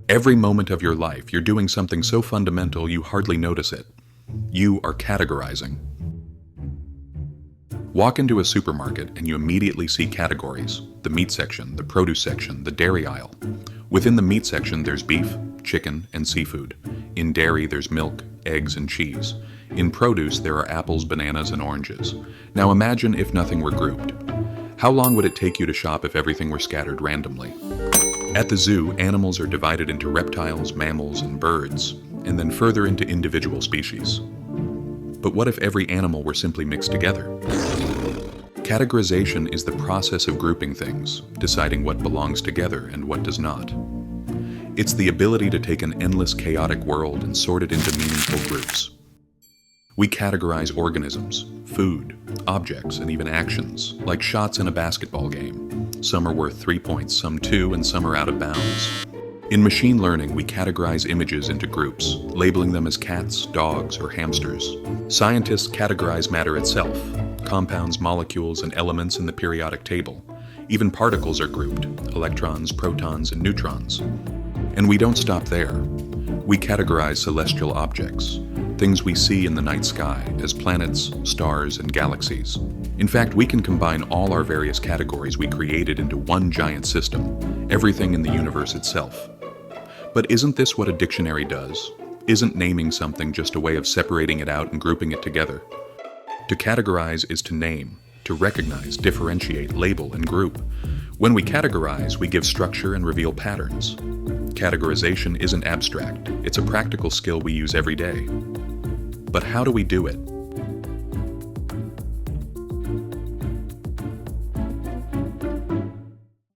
Every moment of your life, you're doing something so fundamental you hardly notice it. You are categorizing. Walk into a supermarket and you immediately see categories: the meat section, the produce section, the dairy aisle. Within the meat section, there's beef, chicken, and seafood. In dairy, there's milk, eggs, and cheese. In produce, there are apples, bananas, and oranges. Now imagine if nothing were grouped. How long would it take you to shop if everything were scattered randomly? At the zoo, animals are divided into reptiles, mammals, and birds, and then further into individual species. But what if every animal were simply mixed together? Categorization is the process of grouping things, deciding what belongs together and what does not. It's the ability to take an endless chaotic world and sort it into meaningful groups. We categorize organisms, food, objects, and even actions, like shots in a basketball game. Some are worth 3 points, some 2, and some are out of bounds. In machine learning, we categorize images into groups, labeling them as cats, dogs, or hamsters. Scientists categorize matter itself: compounds, molecules, and elements in the periodic table. Even particles are grouped: electrons, protons, and neutrons. And we don't stop there. We categorize celestial objects, things we see in the night sky, as planets, stars, and galaxies. In fact, we can combine all our various categories we created into one giant system, everything in the universe itself. But isn't this what a dictionary does? Isn't naming something just a way of separating it out and grouping it together? To categorize is to name, to recognize, differentiate, label, and group. When we categorize, we give structure and reveal patterns. Categorization isn't abstract, it's a practical skill we use every day. But how do we do it?